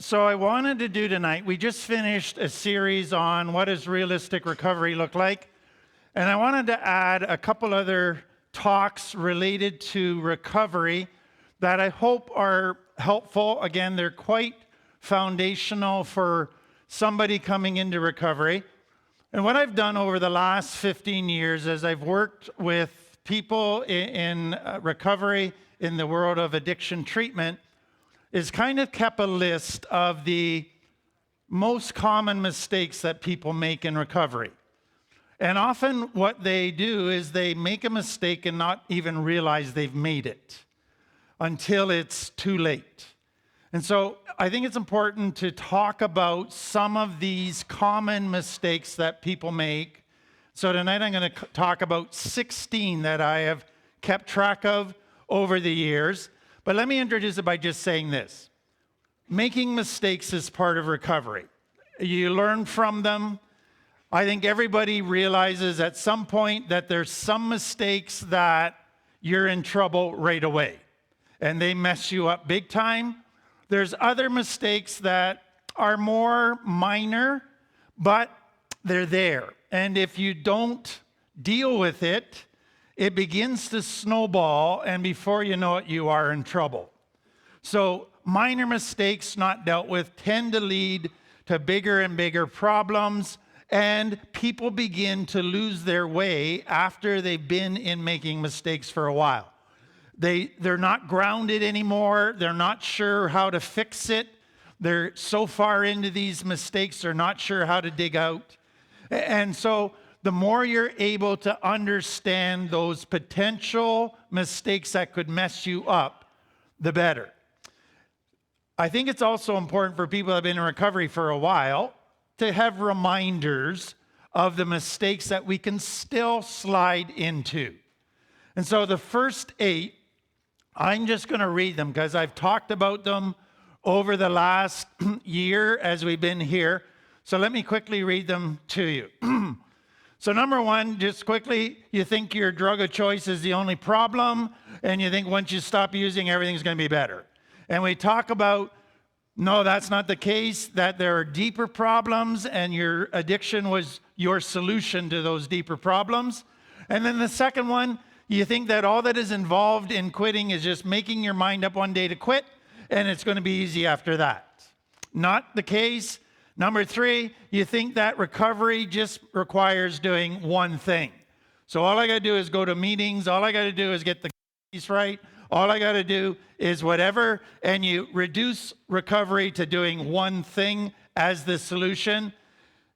So I wanted to do tonight, we just finished a series on what does realistic recovery look like. And I wanted to add a couple other talks related to recovery that I hope are helpful. Again, they're quite foundational for somebody coming into recovery. And what I've done over the last 15 years is I've worked with people in recovery in the world of addiction treatment is kind of kept a list of the most common mistakes that people make in recovery. And often what they do is they make a mistake and not even realize they've made it until it's too late. And so I think it's important to talk about some of these common mistakes that people make. So tonight I'm going to talk about 16 that I have kept track of over the years. But let me introduce it by just saying this. Making mistakes is part of recovery. You learn from them. I think everybody realizes at some point that there's some mistakes that you're in trouble right away, and they mess you up big time. There's other mistakes that are more minor, but they're there. And if you don't deal with it, it begins to snowball, and before you know it, you are in trouble. So minor mistakes not dealt with tend to lead to bigger and bigger problems, and people begin to lose their way after they've been in making mistakes for a while. They're not grounded anymore. They're not sure how to fix it. They're so far into these mistakes, they're not sure how to dig out. And so the more you're able to understand those potential mistakes that could mess you up, the better. I think it's also important for people that have been in recovery for a while to have reminders of the mistakes that we can still slide into. And so the first 8, I'm just going to read them because I've talked about them over the last year as we've been here. So let me quickly read them to you. So number 1, just quickly, you think your drug of choice is the only problem, and you think once you stop using, everything's going to be better. And we talk about, no, that's not the case, that there are deeper problems, and your addiction was your solution to those deeper problems. And then the second one, you think that all that is involved in quitting is just making your mind up one day to quit, and it's going to be easy after that. Not the case. Number 3, you think that recovery just requires doing one thing. So all I got to do is go to meetings. All I got to do is get the keys right. All I got to do is whatever. And you reduce recovery to doing one thing as the solution.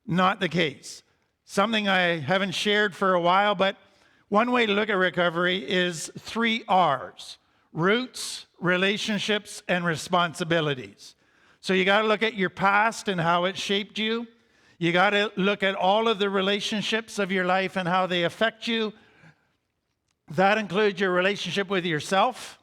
Not the case. Something I haven't shared for a while, but one way to look at recovery is 3 R's: roots, relationships, and responsibilities. So you got to look at your past and how it shaped you. You got to look at all of the relationships of your life and how they affect you. That includes your relationship with yourself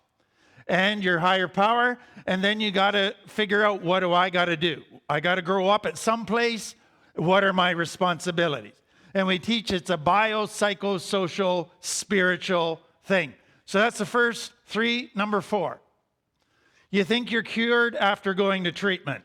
and your higher power. And then you got to figure out, what do I got to do? I got to grow up at some place. What are my responsibilities? And we teach it's a biopsychosocial, spiritual thing. So that's the first 3. Number 4. You think you're cured after going to treatment.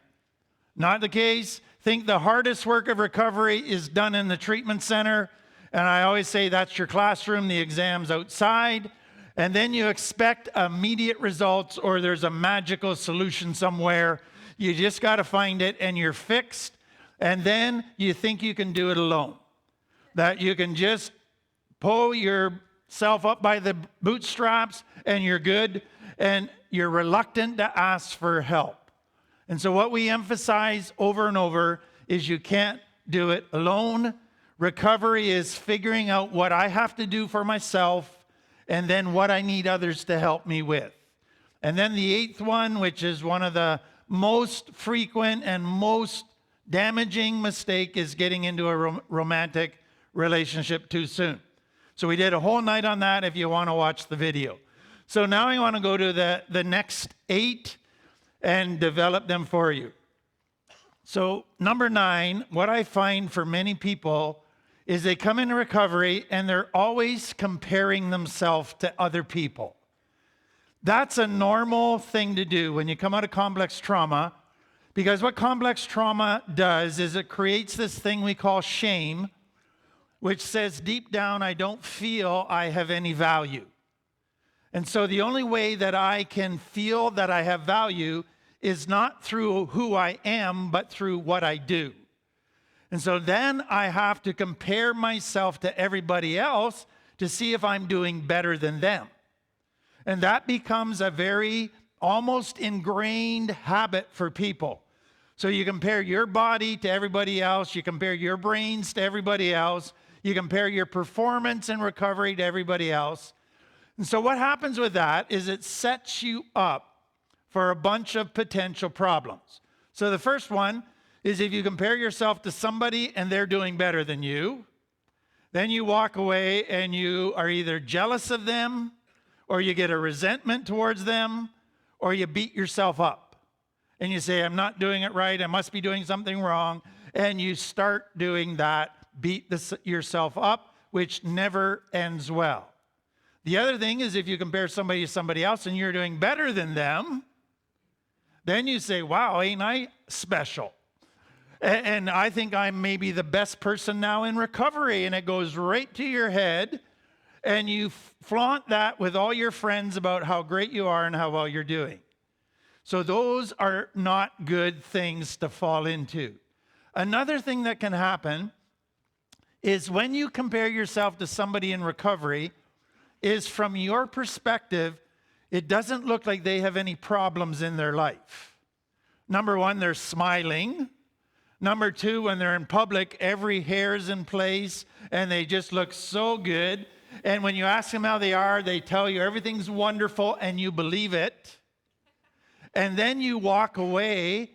Not the case. Think the hardest work of recovery is done in the treatment center. And I always say that's your classroom, the exam's outside. And then you expect immediate results, or there's a magical solution somewhere. You just got to find it and you're fixed. And then you think you can do it alone. That you can just pull yourself up by the bootstraps and you're good. And you're reluctant to ask for help. And so what we emphasize over and over is you can't do it alone. Recovery is figuring out what I have to do for myself and then what I need others to help me with. And then the 8th one, which is one of the most frequent and most damaging mistake, is getting into a romantic relationship too soon. So we did a whole night on that if you want to watch the video. So now I want to go to the next 8 and develop them for you. So number 9, what I find for many people is they come into recovery and they're always comparing themselves to other people. That's a normal thing to do when you come out of complex trauma. Because what complex trauma does is it creates this thing we call shame, which says deep down, I don't feel I have any value. And so the only way that I can feel that I have value is not through who I am, but through what I do. And so then I have to compare myself to everybody else to see if I'm doing better than them. And that becomes a very almost ingrained habit for people. So you compare your body to everybody else, you compare your brains to everybody else, you compare your performance in recovery to everybody else. And so what happens with that is it sets you up for a bunch of potential problems. So the first one is if you compare yourself to somebody and they're doing better than you, then you walk away and you are either jealous of them, or you get a resentment towards them, or you beat yourself up. And you say, I'm not doing it right, I must be doing something wrong. And you start doing that, beat yourself up, which never ends well. The other thing is if you compare somebody to somebody else and you're doing better than them, then you say, wow, ain't I special? And I think I'm maybe the best person now in recovery. And it goes right to your head. And you flaunt that with all your friends about how great you are and how well you're doing. So those are not good things to fall into. Another thing that can happen is when you compare yourself to somebody in recovery, is from your perspective, it doesn't look like they have any problems in their life. Number one, they're smiling. Number two, when they're in public, every hair is in place and they just look so good. And when you ask them how they are, they tell you everything's wonderful and you believe it. And then you walk away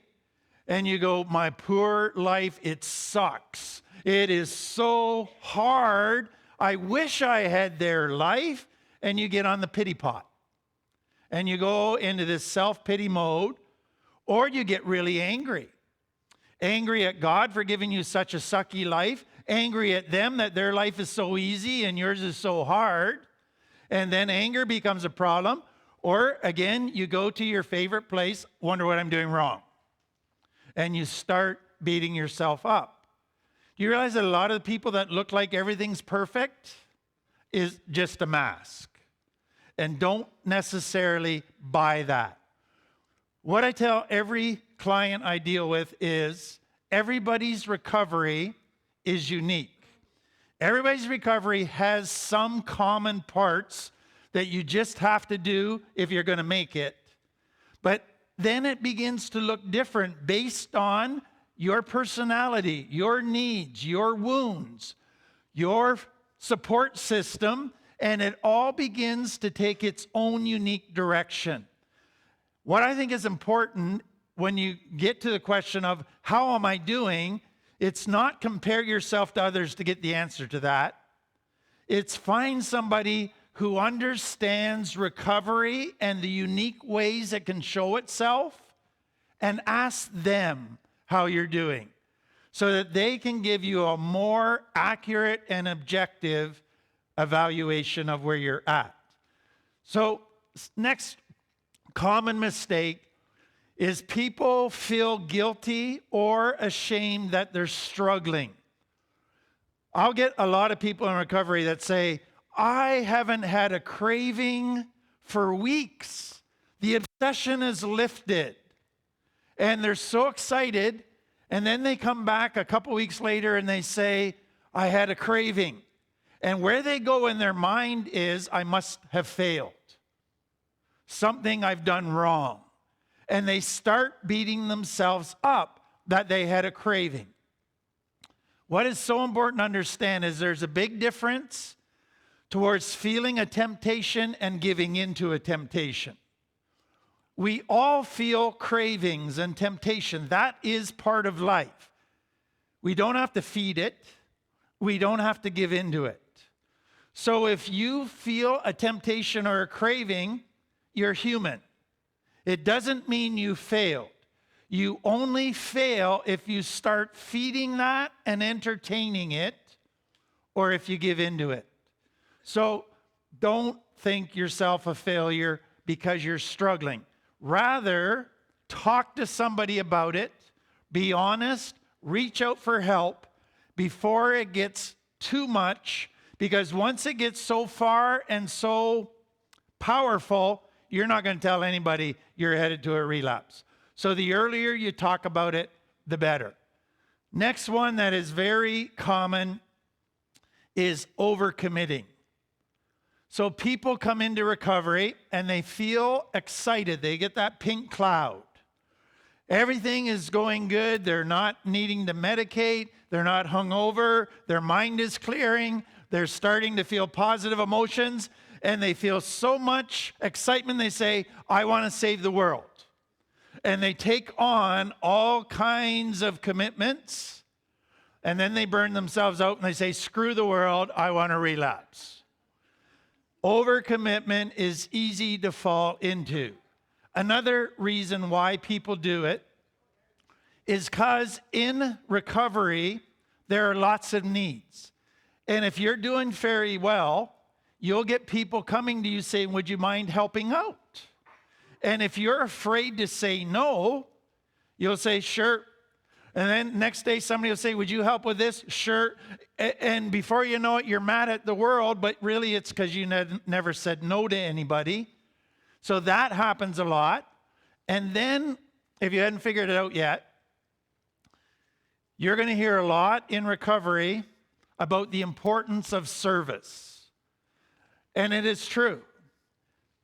and you go, my poor life, it sucks. It is so hard. I wish I had their life. And you get on the pity pot. And you go into this self-pity mode, or you get really angry. Angry at God for giving you such a sucky life. Angry at them that their life is so easy and yours is so hard. And then anger becomes a problem. Or again, you go to your favorite place, wonder what I'm doing wrong. And you start beating yourself up. Do you realize that a lot of the people that look like everything's perfect is just a mask? And don't necessarily buy that. What I tell every client I deal with is everybody's recovery is unique. Everybody's recovery has some common parts that you just have to do if you're going to make it. But then it begins to look different based on your personality, your needs, your wounds, your support system, and it all begins to take its own unique direction. What I think is important when you get to the question of how am I doing, it's not compare yourself to others to get the answer to that. It's find somebody who understands recovery and the unique ways it can show itself and ask them how you're doing so that they can give you a more accurate and objective evaluation of where you're at. So next common mistake is people feel guilty or ashamed that they're struggling. I'll get a lot of people in recovery that say, I haven't had a craving for weeks. The obsession is lifted. And they're so excited. And then they come back a couple weeks later and they say, I had a craving. And where they go in their mind is, I must have failed. Something I've done wrong. And they start beating themselves up that they had a craving. What is so important to understand is there's a big difference towards feeling a temptation and giving into a temptation. We all feel cravings and temptation. That is part of life. We don't have to feed it. We don't have to give into it. So if you feel a temptation or a craving, you're human. It doesn't mean you failed. You only fail if you start feeding that and entertaining it, or if you give into it. So don't think yourself a failure because you're struggling. Rather, talk to somebody about it, be honest, reach out for help before it gets too much, because once it gets so far and so powerful, you're not going to tell anybody you're headed to a relapse. So the earlier you talk about it, the better. Next one that is very common is overcommitting. So people come into recovery and they feel excited. They get that pink cloud. Everything is going good. They're not needing to medicate. They're not hungover. Their mind is clearing. They're starting to feel positive emotions, and they feel so much excitement. They say, I want to save the world. And they take on all kinds of commitments, and then they burn themselves out and they say, screw the world, I want to relapse. Overcommitment is easy to fall into. Another reason why people do it is because in recovery, there are lots of needs. And if you're doing very well, you'll get people coming to you saying, would you mind helping out? And if you're afraid to say no, you'll say, sure. And then next day, somebody will say, would you help with this? Sure. And before you know it, you're mad at the world, but really it's because you never said no to anybody. So that happens a lot. And then, if you hadn't figured it out yet, you're going to hear a lot in recovery about the importance of service. And it is true.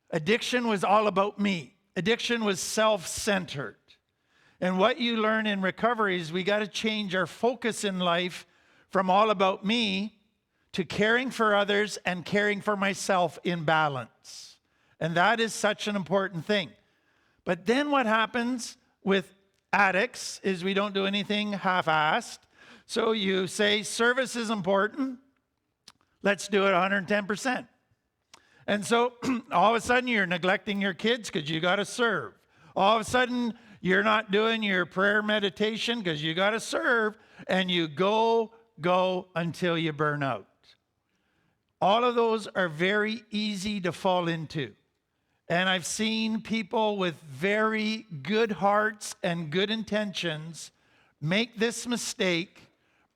Addiction was all about me. Addiction was self-centered. And what you learn in recovery is we got to change our focus in life from all about me to caring for others and caring for myself in balance. And that is such an important thing. But then what happens with addicts is we don't do anything half-assed. So you say service is important. Let's do it 110%. And so all of a sudden you're neglecting your kids because you got to serve. All of a sudden you're not doing your prayer meditation because you got to serve, and you go until you burn out. All of those are very easy to fall into. And I've seen people with very good hearts and good intentions make this mistake,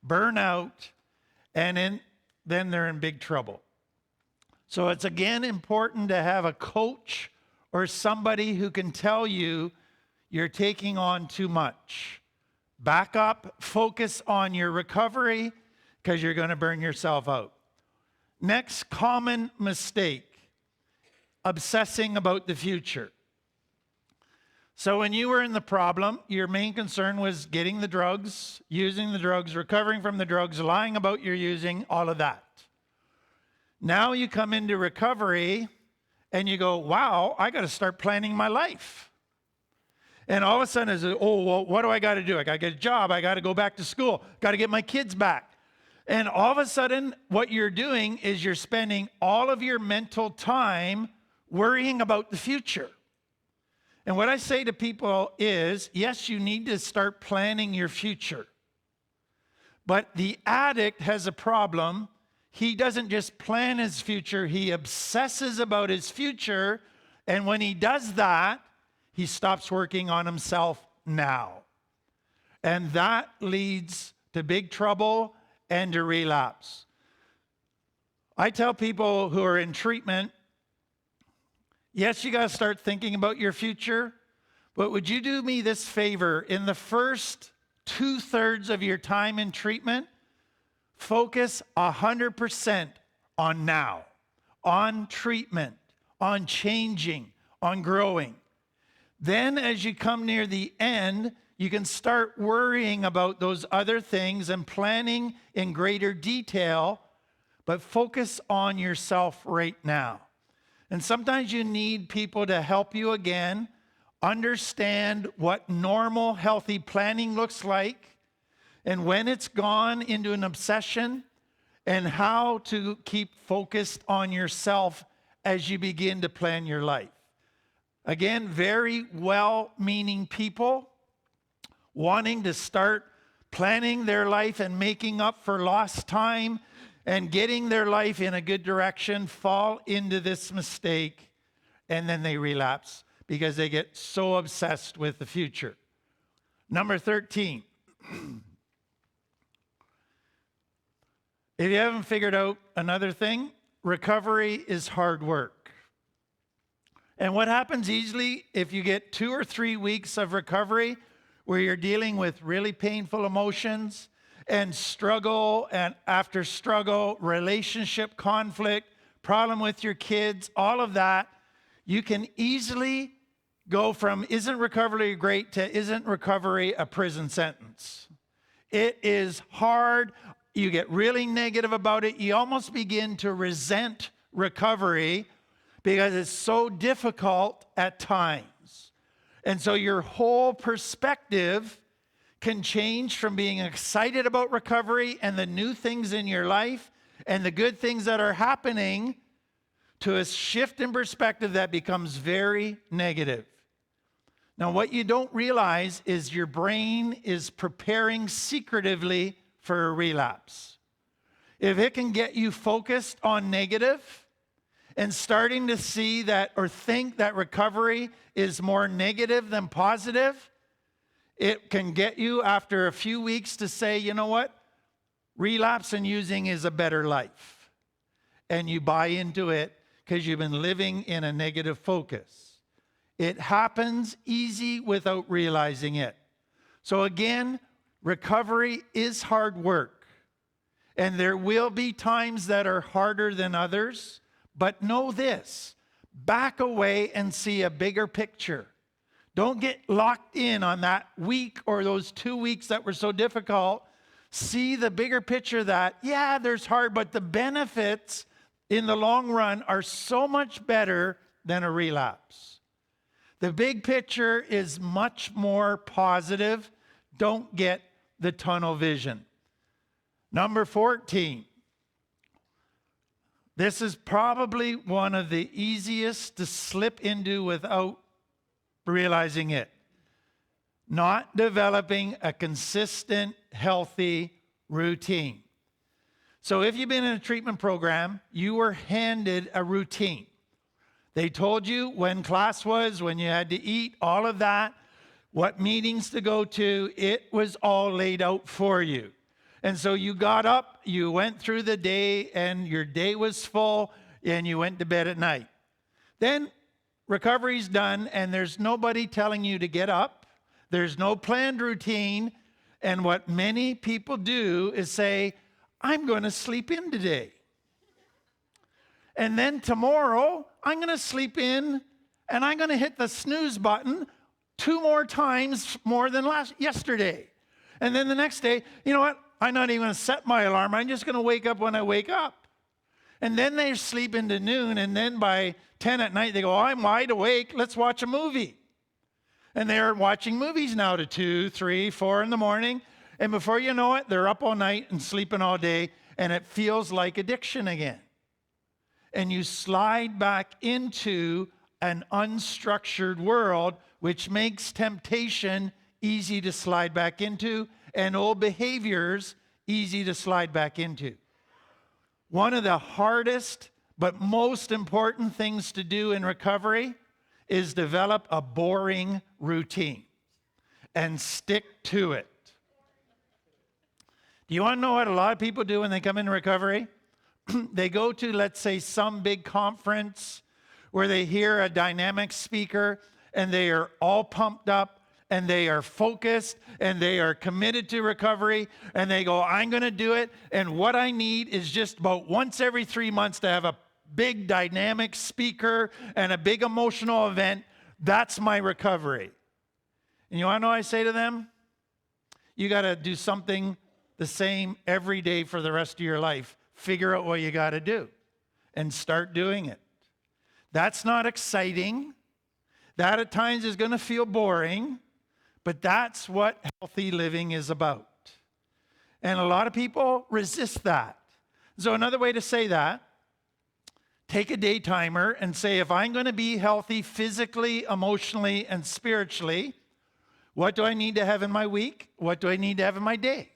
burn out, and then they're in big trouble. So it's again important to have a coach or somebody who can tell you you're taking on too much. Back up, focus on your recovery, because you're going to burn yourself out. Next common mistake, obsessing about the future. So when you were in the problem, your main concern was getting the drugs, using the drugs, recovering from the drugs, lying about your using, all of that. Now you come into recovery and you go, wow, I got to start planning my life. And all of a sudden it's, oh, well, what do I got to do? I got to get a job. I got to go back to school. Got to get my kids back. And all of a sudden what you're doing is you're spending all of your mental time worrying about the future. And what I say to people is, yes, you need to start planning your future. But the addict has a problem. He doesn't just plan his future, he obsesses about his future. And when he does that, he stops working on himself now. And that leads to big trouble and to relapse. I tell people who are in treatment, yes, you got to start thinking about your future, but would you do me this favor? In the first 2/3 of your time in treatment, focus 100% on now, on treatment, on changing, on growing. Then as you come near the end, you can start worrying about those other things and planning in greater detail, but focus on yourself right now. And sometimes you need people to help you again understand what normal, healthy planning looks like, and when it's gone into an obsession, and how to keep focused on yourself as you begin to plan your life. Again, very well-meaning people wanting to start planning their life and making up for lost time and getting their life in a good direction fall into this mistake, and then they relapse because they get so obsessed with the future. Number 13. If you haven't figured out another thing, recovery is hard work. And what happens easily if you get 2 or 3 weeks of recovery where you're dealing with really painful emotions and struggle, and after struggle, relationship conflict, problem with your kids, all of that, you can easily go from isn't recovery great to isn't recovery a prison sentence. It is hard. You get really negative about it. You almost begin to resent recovery because it's so difficult at times. And so your whole perspective can change from being excited about recovery and the new things in your life and the good things that are happening to a shift in perspective that becomes very negative. Now, what you don't realize is your brain is preparing secretively for a relapse. If it can get you focused on negative and starting to see that or think that recovery is more negative than positive, it can get you after a few weeks to say, you know what? Relapse and using is a better life. And you buy into it because you've been living in a negative focus. It happens easy without realizing it. So again, recovery is hard work. And there will be times that are harder than others. But know this, back away and see a bigger picture. Don't get locked in on that week or those 2 weeks that were so difficult. See the bigger picture that, yeah, there's hard, but the benefits in the long run are so much better than a relapse. The big picture is much more positive. Don't get the tunnel vision. Number 14. This is probably one of the easiest to slip into without realizing it. Not developing a consistent, healthy routine. So if you've been in a treatment program, you were handed a routine. They told you when class was, when you had to eat, all of that, what meetings to go to, it was all laid out for you. And so you got up, you went through the day, and your day was full, and you went to bed at night. Then recovery's done, and there's nobody telling you to get up. There's no planned routine. And what many people do is say, I'm going to sleep in today. And then tomorrow, I'm going to sleep in, and I'm going to hit the snooze button 2 more times more than yesterday. And then the next day, you know what? I'm not even going to set my alarm. I'm just going to wake up when I wake up. And then they sleep into noon, and then by 10 at night, they go, oh, I'm wide awake. Let's watch a movie. And they're watching movies now to 2, 3, 4 in the morning. And before you know it, they're up all night and sleeping all day, and it feels like addiction again. And you slide back into an unstructured world, which makes temptation easy to slide back into, and old behaviors easy to slide back into. One of the hardest but most important things to do in recovery is develop a boring routine and stick to it. Do you want to know what a lot of people do when they come into recovery? They go to, let's say, some big conference where they hear a dynamic speaker and they are all pumped up and they are focused and they are committed to recovery and they go, I'm going to do it. And what I need is just about once every 3 months to have a big dynamic speaker and a big emotional event. That's my recovery. And you want to know what I say to them? You got to do something the same every day for the rest of your life. Figure out what you got to do and start doing it. That's not exciting. That at times is going to feel boring, but that's what healthy living is about. And a lot of people resist that. So another way to say that, take a day timer and say, if I'm going to be healthy physically, emotionally, and spiritually, what do I need to have in my week? What do I need to have in my day?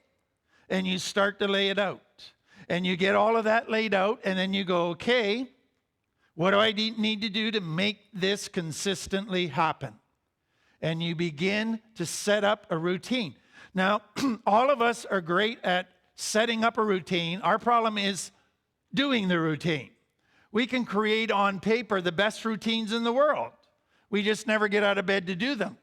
And you start to lay it out. And you get all of that laid out, and then you go, okay, What do I need to do to make this consistently happen? And you begin to set up a routine. Now, all of us are great at setting up a routine. Our problem is doing the routine. We can create on paper the best routines in the world. We just never get out of bed to do them.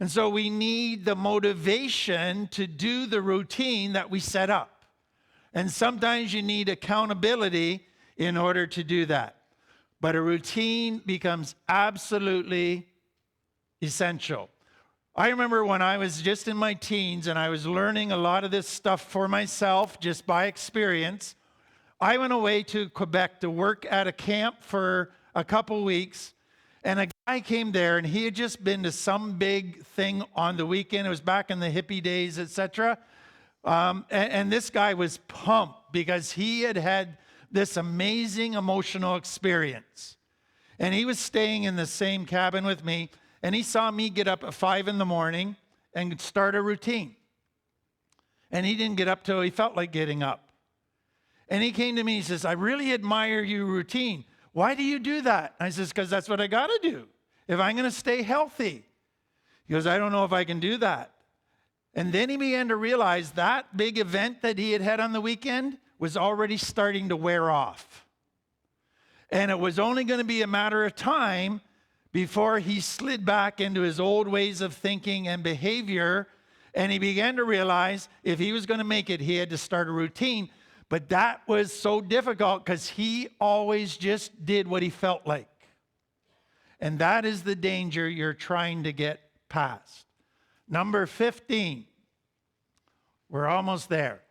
And so we need the motivation to do the routine that we set up. And sometimes you need accountability in order to do that. But a routine becomes absolutely essential. I remember when I was just in my teens and I was learning a lot of this stuff for myself just by experience. I went away to Quebec to work at a camp for a couple weeks, and a guy came there and he had just been to some big thing on the weekend. It was back in the hippie days, etc. And this guy was pumped because he had had this amazing emotional experience. And he was staying in the same cabin with me, and he saw me get up at 5 in the morning and start a routine. And he didn't get up till he felt like getting up. And he came to me, he says, I really admire your routine. Why do you do that? I says, because that's what I got to do if I'm going to stay healthy. He goes, I don't know if I can do that. And then he began to realize that big event that he had had on the weekend was already starting to wear off. And it was only going to be a matter of time before he slid back into his old ways of thinking and behavior. And he began to realize if he was going to make it, he had to start a routine. But that was so difficult because he always just did what he felt like. And that is the danger you're trying to get past. Number 15. We're almost there.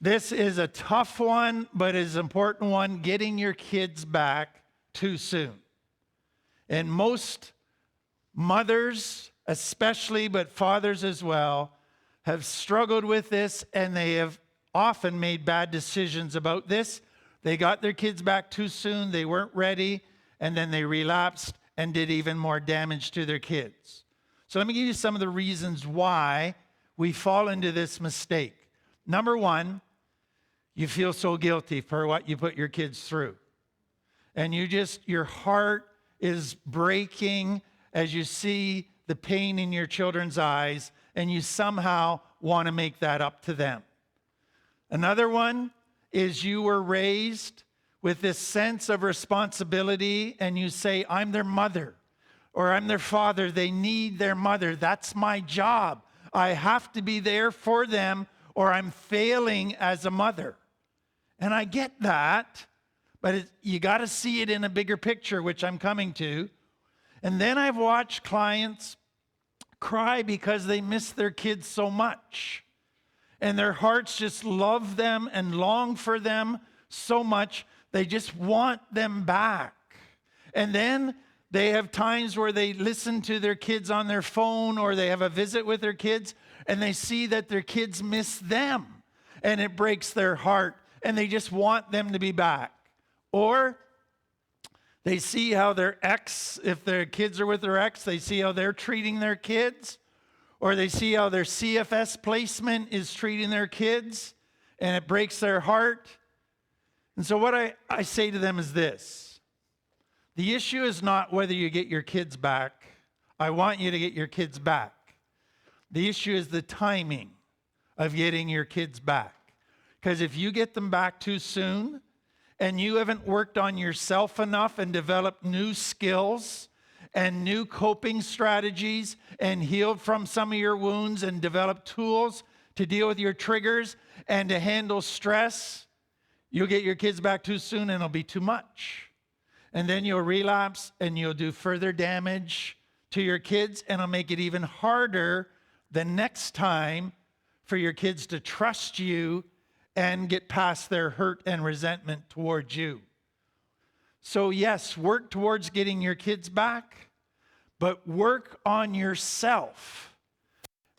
This is a tough one, but is an important one, getting your kids back too soon. And most mothers, especially, but fathers as well, have struggled with this, and they have often made bad decisions about this. They got their kids back too soon, they weren't ready, and then they relapsed and did even more damage to their kids. So let me give you some of the reasons why we fall into this mistake. Number one, you feel so guilty for what you put your kids through. And your heart is breaking as you see the pain in your children's eyes, and you somehow want to make that up to them. Another one is you were raised with this sense of responsibility, and you say, I'm their mother, or I'm their father. They need their mother. That's my job. I have to be there for them, or I'm failing as a mother. And I get that, but you got to see it in a bigger picture, which I'm coming to. And then I've watched clients cry because they miss their kids so much. And their hearts just love them and long for them so much, they just want them back. And then they have times where they listen to their kids on their phone, or they have a visit with their kids, and they see that their kids miss them. And it breaks their heart, and they just want them to be back. Or they see how their ex, if their kids are with their ex, they see how they're treating their kids. Or they see how their CFS placement is treating their kids, and it breaks their heart. And so what I say to them is this. The issue is not whether you get your kids back. I want you to get your kids back. The issue is the timing of getting your kids back. Because if you get them back too soon, and you haven't worked on yourself enough and developed new skills and new coping strategies and healed from some of your wounds and developed tools to deal with your triggers and to handle stress, you'll get your kids back too soon and it'll be too much. And then you'll relapse and you'll do further damage to your kids, and it'll make it even harder the next time for your kids to trust you and get past their hurt and resentment towards you. So yes, work towards getting your kids back, but work on yourself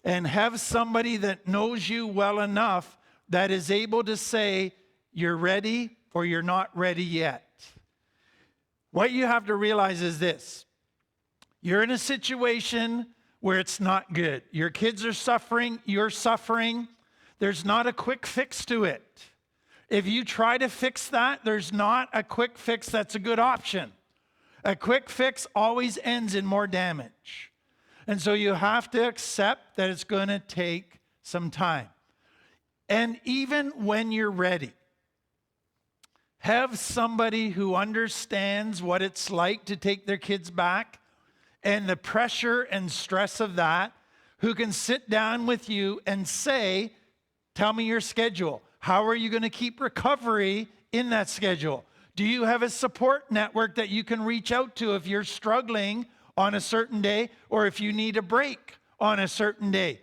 and have somebody that knows you well enough that is able to say, you're ready or you're not ready yet. What you have to realize is this. You're in a situation where it's not good. Your kids are suffering, you're suffering. There's not a quick fix to it. If you try to fix that, there's not a quick fix that's a good option. A quick fix always ends in more damage. And so you have to accept that it's going to take some time. And even when you're ready, have somebody who understands what it's like to take their kids back and the pressure and stress of that, who can sit down with you and say, tell me your schedule. How are you going to keep recovery in that schedule? Do you have a support network that you can reach out to if you're struggling on a certain day or if you need a break on a certain day?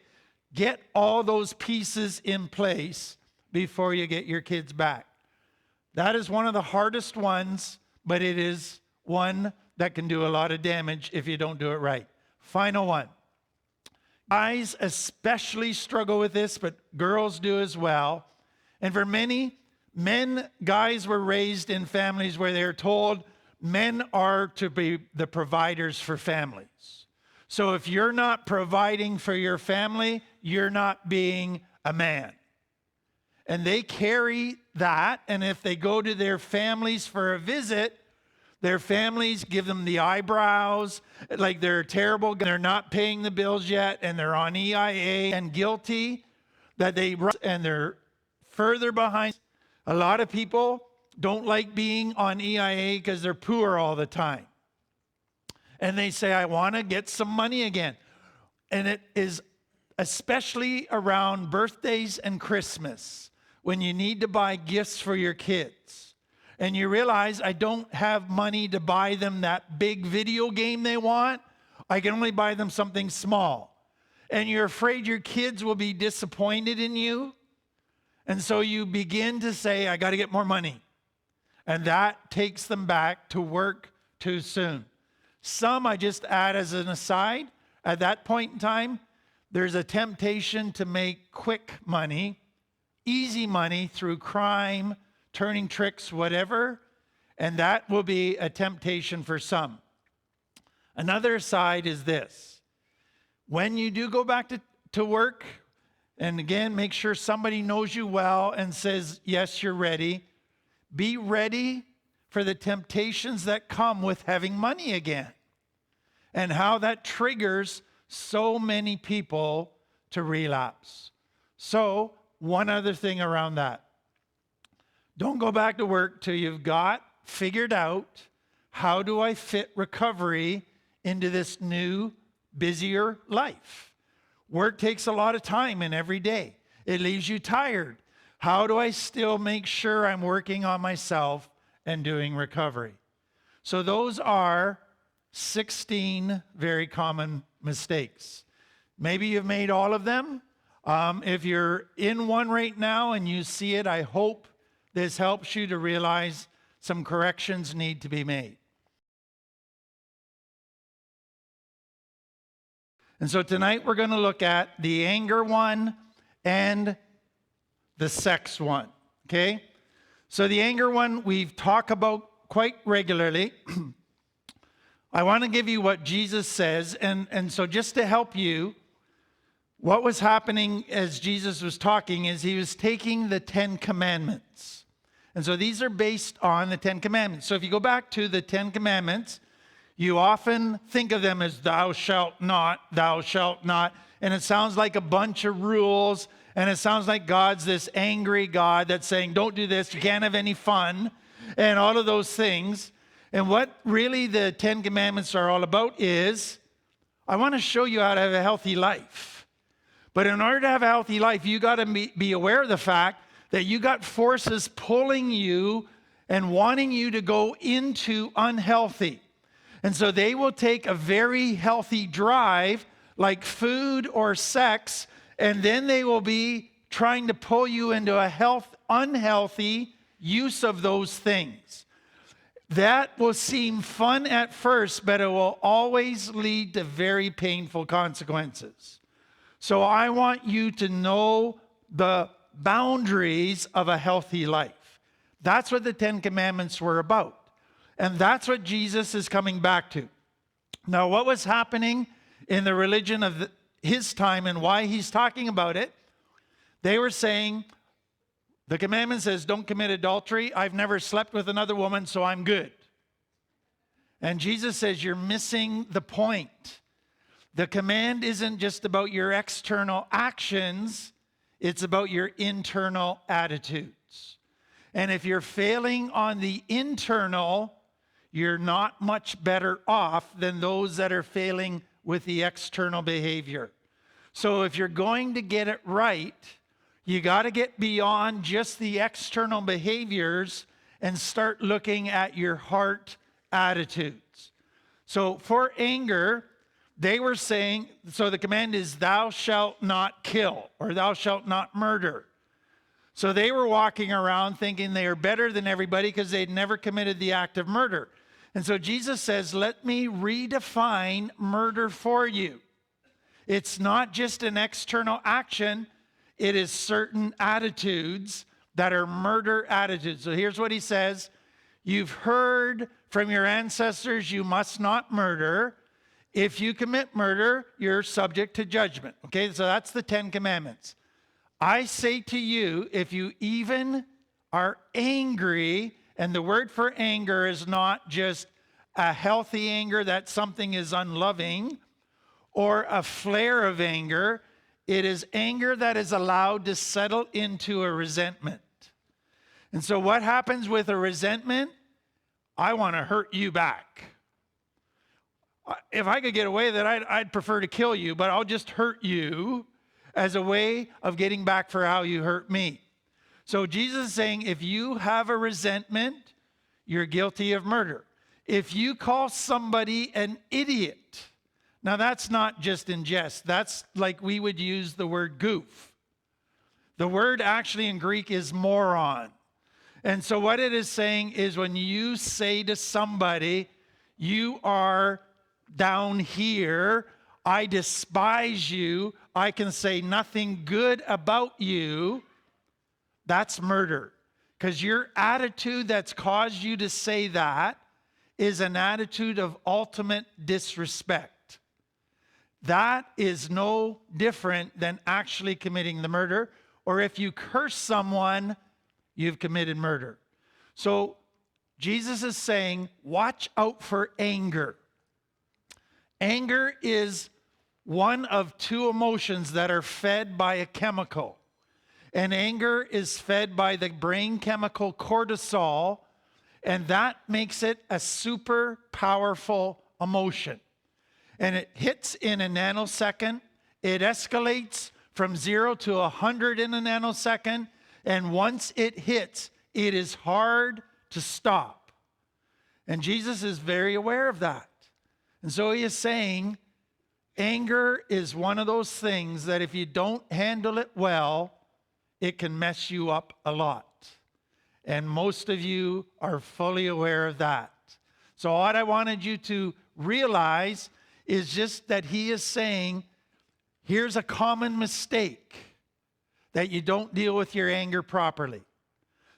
Get all those pieces in place before you get your kids back. That is one of the hardest ones, but it is one that can do a lot of damage if you don't do it right. Final one. Guys especially struggle with this, but girls do as well. And for many men, guys were raised in families where they're told men are to be the providers for families. So if you're not providing for your family, you're not being a man. And they carry that, and if they go to their families for a visit, their families give them the eyebrows, like they're terrible, they're not paying the bills yet, and they're on EIA and guilty, that they're further behind. A lot of people don't like being on EIA because they're poor all the time. And they say, I want to get some money again. And it is especially around birthdays and Christmas, when you need to buy gifts for your kids. And you realize, I don't have money to buy them that big video game they want. I can only buy them something small. And you're afraid your kids will be disappointed in you. And so you begin to say, I got to get more money. And that takes them back to work too soon. Some, I just add as an aside, at that point in time, there's a temptation to make quick money, easy money through crime, turning tricks, whatever, and that will be a temptation for some. Another side is this. When you do go back to work, and again, make sure somebody knows you well and says, yes, you're ready. Be ready for the temptations that come with having money again, and how that triggers so many people to relapse. So, one other thing around that. Don't go back to work till you've got figured out, how do I fit recovery into this new, busier life? Work takes a lot of time in every day. It leaves you tired. How do I still make sure I'm working on myself and doing recovery? So those are 16 very common mistakes. Maybe you've made all of them. If you're in one right now and you see it, I hope this helps you to realize some corrections need to be made. And so tonight we're going to look at the anger one and the sex one, okay? So the anger one we've talked about quite regularly. I want to give you what Jesus says, and so just to help you, what was happening as Jesus was talking is he was taking the 10 Commandments. And so these are based on the 10 Commandments. So if you go back to the 10 Commandments, you often think of them as thou shalt not, thou shalt not. And it sounds like a bunch of rules. And it sounds like God's this angry God that's saying, don't do this, you can't have any fun, and all of those things. And what really the 10 Commandments are all about is, I want to show you how to have a healthy life. But in order to have a healthy life, you got to be aware of the fact that you got forces pulling you and wanting you to go into unhealthy. And so they will take a very healthy drive, like food or sex, and then they will be trying to pull you into a unhealthy use of those things. That will seem fun at first, but it will always lead to very painful consequences. So I want you to know the boundaries of a healthy life. That's what the 10 Commandments were about. And that's what Jesus is coming back to. Now, what was happening in the religion of his time and why he's talking about it, they were saying, The commandment says, don't commit adultery. I've never slept with another woman, so I'm good. And Jesus says, you're missing the point. The command isn't just about your external actions, it's about your internal attitudes. And if you're failing on the internal, you're not much better off than those that are failing with the external behavior. So if you're going to get it right, you got to get beyond just the external behaviors and start looking at your heart attitudes. So for anger, they were saying, so the command is thou shalt not kill, or thou shalt not murder. So they were walking around thinking they are better than everybody because they'd never committed the act of murder. And so Jesus says, let me redefine murder for you. It's not just an external action. It is certain attitudes that are murder attitudes. So here's what he says. You've heard from your ancestors you must not murder. If you commit murder, you're subject to judgment. Okay, so that's the 10 Commandments. I say to you, if you even are angry, and the word for anger is not just a healthy anger that something is unloving or a flare of anger. It is anger that is allowed to settle into a resentment. And so what happens with a resentment? I want to hurt you back. If I could get away with it, I'd prefer to kill you, but I'll just hurt you as a way of getting back for how you hurt me. So Jesus is saying, if you have a resentment, you're guilty of murder. If you call somebody an idiot, now that's not just in jest. That's like we would use the word goof. The word actually in Greek is moron. And so what it is saying is when you say to somebody, you are down here, I despise you, I can say nothing good about you, that's murder. Because your attitude that's caused you to say that is an attitude of ultimate disrespect. That is no different than actually committing the murder. Or if you curse someone, you've committed murder. So Jesus is saying, watch out for anger. Anger is one of two emotions that are fed by a chemical. And anger is fed by the brain chemical cortisol, and that makes it a super powerful emotion. And it hits in a nanosecond. It escalates from 0 to 100 in a nanosecond. And once it hits, it is hard to stop. And Jesus is very aware of that. And so he is saying, anger is one of those things that if you don't handle it well, it can mess you up a lot. And most of you are fully aware of that. So what I wanted you to realize is just that he is saying, here's a common mistake, that you don't deal with your anger properly.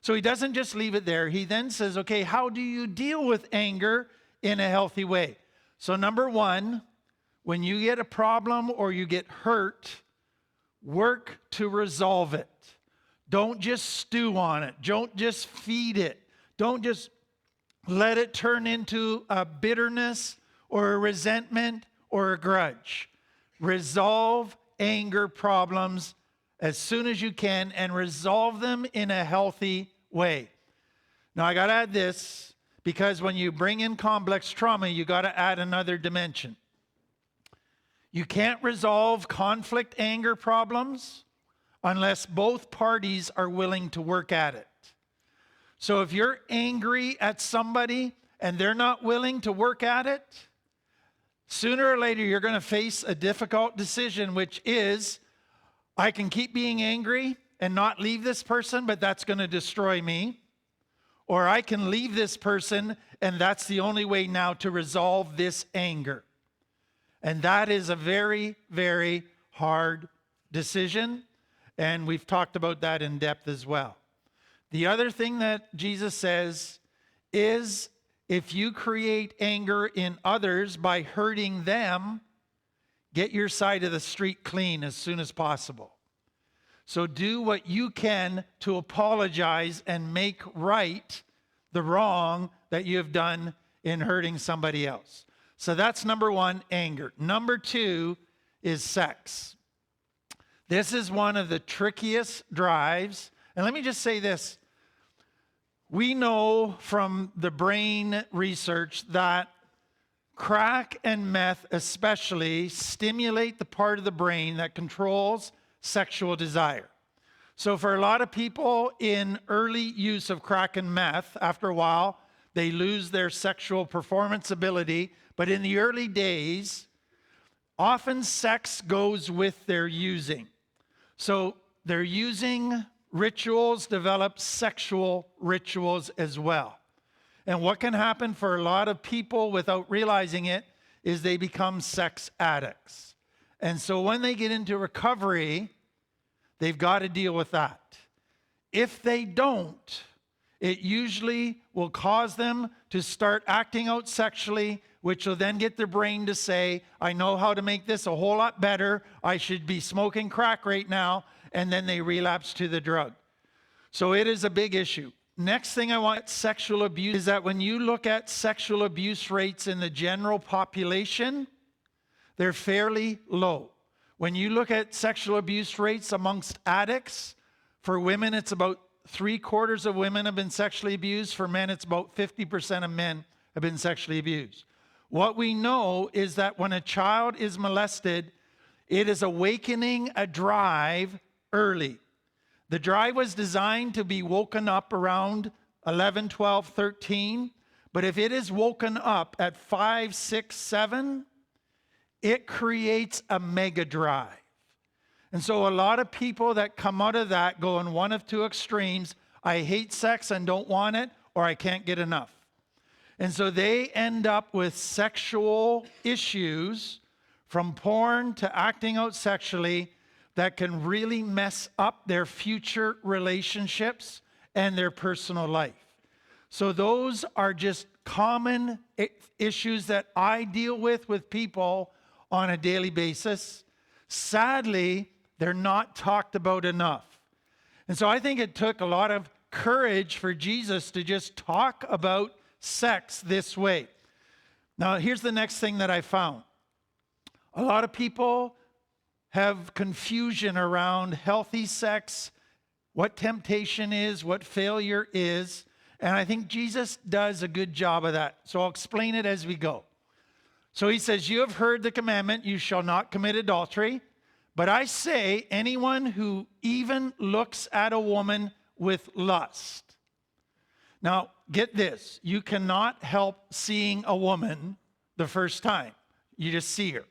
So he doesn't just leave it there. He then says, okay, how do you deal with anger in a healthy way? So number one, when you get a problem or you get hurt, work to resolve it. Don't just stew on it. Don't just feed it. Don't just let it turn into a bitterness or a resentment or a grudge. Resolve anger problems as soon as you can and resolve them in a healthy way. Now, I got to add this because when you bring in complex trauma, you got to add another dimension. You can't resolve conflict anger problems unless both parties are willing to work at it. So if you're angry at somebody and they're not willing to work at it, sooner or later you're going to face a difficult decision, which is, I can keep being angry and not leave this person, but that's going to destroy me. Or I can leave this person and that's the only way now to resolve this anger. And that is a very, very hard decision. And we've talked about that in depth as well. The other thing that Jesus says is if you create anger in others by hurting them, get your side of the street clean as soon as possible. So do what you can to apologize and make right the wrong that you have done in hurting somebody else. So that's number one, anger. Number two is sex. This is one of the trickiest drives. And let me just say this. We know from the brain research that crack and meth especially stimulate the part of the brain that controls sexual desire. So for a lot of people in early use of crack and meth, after a while, they lose their sexual performance ability. But in the early days, often sex goes with their using. So their using rituals develop sexual rituals as well. And what can happen for a lot of people without realizing it is they become sex addicts. And so when they get into recovery, they've got to deal with that. If they don't, it usually will cause them to start acting out sexually, which will then get their brain to say, I know how to make this a whole lot better. I should be smoking crack right now. And then they relapse to the drug. So it is a big issue. Next thing I want, sexual abuse, is that when you look at sexual abuse rates in the general population, they're fairly low. When you look at sexual abuse rates amongst addicts, for women, it's about 3/4 of women have been sexually abused. For men, it's about 50% of men have been sexually abused. What we know is that when a child is molested, it is awakening a drive early. The drive was designed to be woken up around 11, 12, 13. But if it is woken up at 5, 6, 7, it creates a mega drive. And so a lot of people that come out of that go in one of two extremes. I hate sex and don't want it, or I can't get enough. And so they end up with sexual issues from porn to acting out sexually that can really mess up their future relationships and their personal life. So those are just common issues that I deal with people on a daily basis. Sadly, they're not talked about enough. And so I think it took a lot of courage for Jesus to just talk about sex this way. Now, here's the next thing that I found. A lot of people have confusion around healthy sex, what temptation is, what failure is, and I think Jesus does a good job of that. So I'll explain it as we go. So he says, you have heard the commandment, you shall not commit adultery. But I say, anyone who even looks at a woman with lust. Now, get this. You cannot help seeing a woman the first time. You just see her.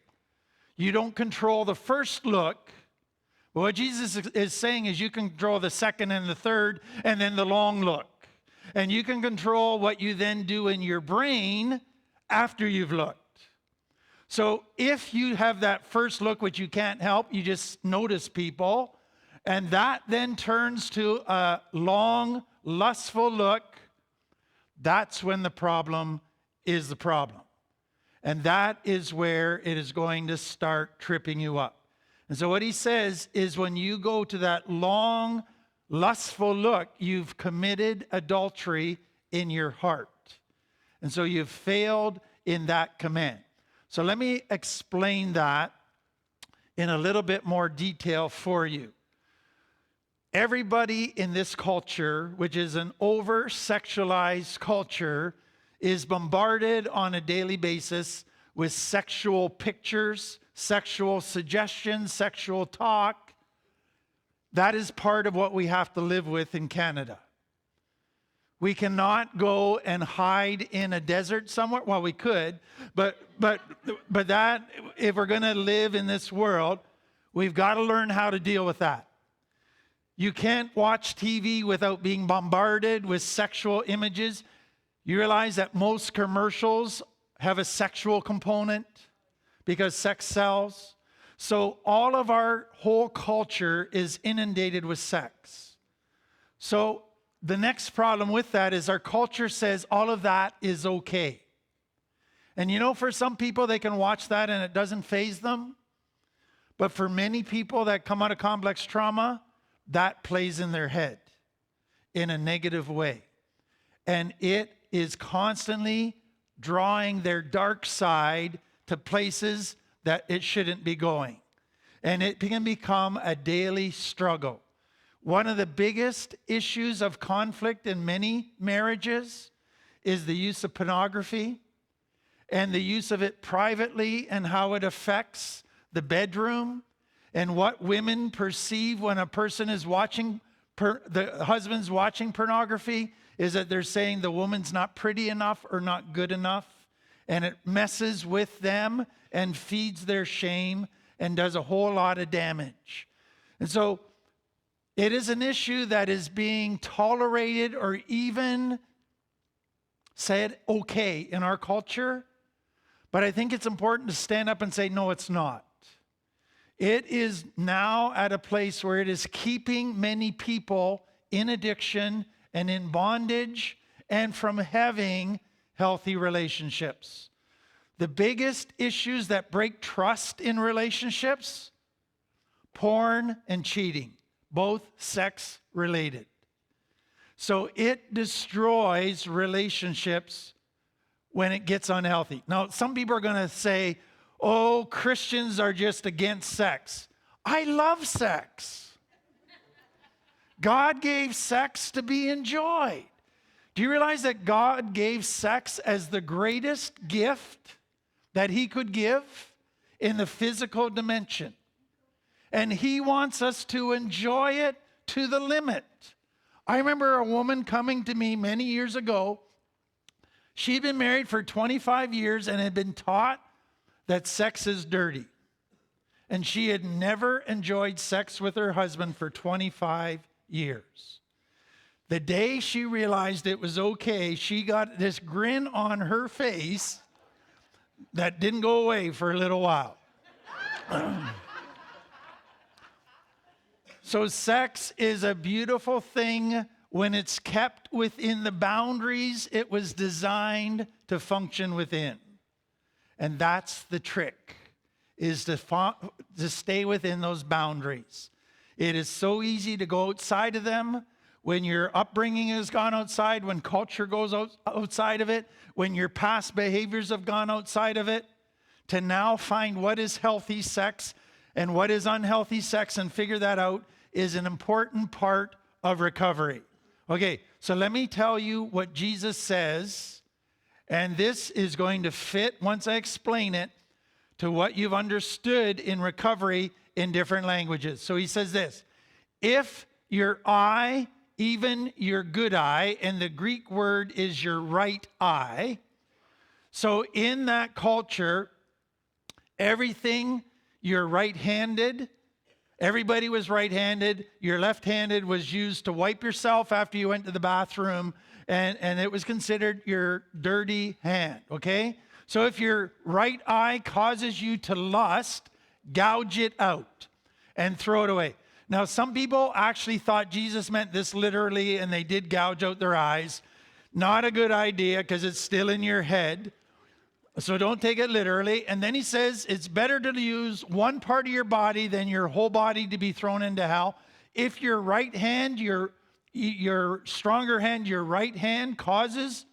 You don't control the first look. But what Jesus is saying is you can control the second and the third and then the long look. And you can control what you then do in your brain after you've looked. So if you have that first look, which you can't help, you just notice people, and that then turns to a long, lustful look, that's when the problem is the problem. And that is where it is going to start tripping you up. And so what he says is when you go to that long, lustful look, you've committed adultery in your heart. And so you've failed in that command. So let me explain that in a little bit more detail for you. Everybody in this culture, which is an over-sexualized culture, is bombarded on a daily basis with sexual pictures, sexual suggestions, sexual talk. That is part of what we have to live with in Canada. We cannot go and hide in a desert somewhere. Well, we could, but that, if we're going to live in this world, we've got to learn how to deal with that. You can't watch TV without being bombarded with sexual images. You realize that most commercials have a sexual component because sex sells. So all of our whole culture is inundated with sex. So the next problem with that is our culture says all of that is okay. And you know, for some people, they can watch that and it doesn't faze them. But for many people that come out of complex trauma, that plays in their head in a negative way. And it is constantly drawing their dark side to places that it shouldn't be going. And it can become a daily struggle. One of the biggest issues of conflict in many marriages is the use of pornography and the use of it privately and how it affects the bedroom and what women perceive when a person is watching, the husband's watching pornography, is that they're saying the woman's not pretty enough or not good enough. And it messes with them and feeds their shame and does a whole lot of damage. And so it is an issue that is being tolerated or even said okay in our culture. But I think it's important to stand up and say, no, it's not. It is now at a place where it is keeping many people in addiction and in bondage and from having healthy relationships. The biggest issues that break trust in relationships, porn and cheating, both sex related. So it destroys relationships when it gets unhealthy. Now, some people are going to say, oh, Christians are just against sex. I love sex. God gave sex to be enjoyed. Do you realize that God gave sex as the greatest gift that he could give in the physical dimension? And he wants us to enjoy it to the limit. I remember a woman coming to me many years ago. She'd been married for 25 years and had been taught that sex is dirty. And she had never enjoyed sex with her husband for 25 years. The day she realized it was okay, she got this grin on her face that didn't go away for a little while. So sex is a beautiful thing when it's kept within the boundaries it was designed to function within. And that's the trick, is to stay within those boundaries. It is so easy to go outside of them when your upbringing has gone outside, when culture goes outside of it, when your past behaviors have gone outside of it, to now find what is healthy sex and what is unhealthy sex and figure that out is an important part of recovery. Okay, so let me tell you what Jesus says, and this is going to fit, once I explain it, to what you've understood in recovery in different languages. So he says this: if your eye, even your good eye, and the Greek word is your right eye. So in that culture, everything, you're right-handed. Everybody was right-handed. Your left-handed was used to wipe yourself after you went to the bathroom, and it was considered your dirty hand, okay? So if your right eye causes you to lust, gouge it out and throw it away. Now, some people actually thought Jesus meant this literally, and they did gouge out their eyes. Not a good idea, because it's still in your head. So don't take it literally. And then he says it's better to use one part of your body than your whole body to be thrown into hell. If your right hand, your stronger hand, your right hand causes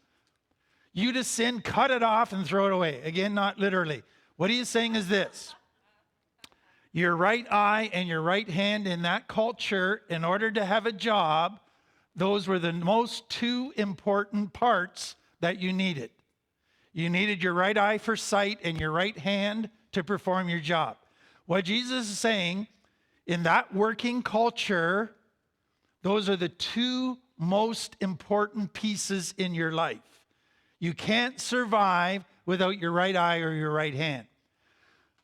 you to sin, cut it off and throw it away. Again, not literally. What he is saying is this: your right eye and your right hand in that culture, in order to have a job, those were the most two important parts that you needed. You needed your right eye for sight and your right hand to perform your job. What Jesus is saying, in that working culture, those are the two most important pieces in your life. You can't survive without your right eye or your right hand.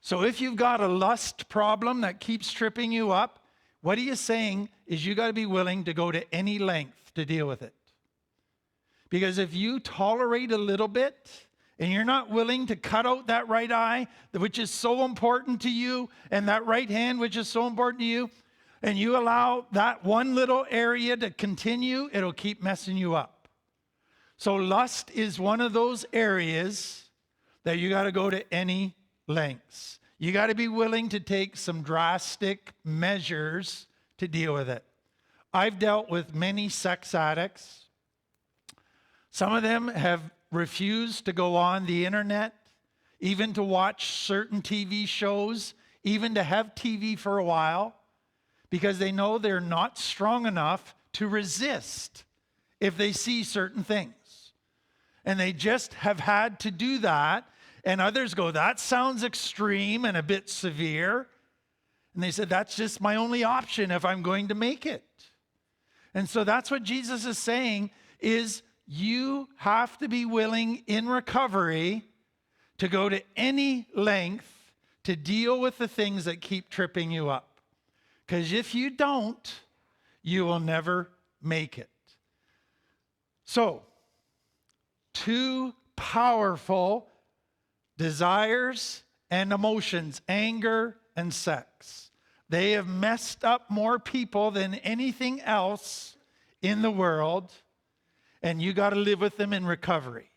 So if you've got a lust problem that keeps tripping you up, what he is saying is you got to be willing to go to any length to deal with it. Because if you tolerate a little bit and you're not willing to cut out that right eye, which is so important to you, and that right hand, which is so important to you, and you allow that one little area to continue, it'll keep messing you up. So lust is one of those areas that you got to go to any lengths. You got to be willing to take some drastic measures to deal with it. I've dealt with many sex addicts. Some of them have refused to go on the internet, even to watch certain TV shows, even to have TV for a while, because they know they're not strong enough to resist if they see certain things. And they just have had to do that. And others go, that sounds extreme and a bit severe. And they said, that's just my only option if I'm going to make it. And so that's what Jesus is saying, is you have to be willing in recovery to go to any length to deal with the things that keep tripping you up. Because if you don't, you will never make it. So, 2 powerful desires and emotions, anger and sex. They have messed up more people than anything else in the world, and you got to live with them in recovery.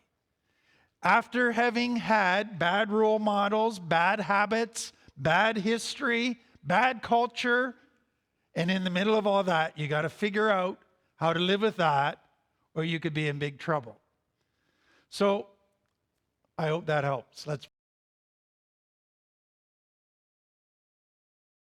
After having had bad role models, bad habits, bad history, bad culture, and in the middle of all that, you got to figure out how to live with that, or you could be in big trouble. So I hope that helps. Let's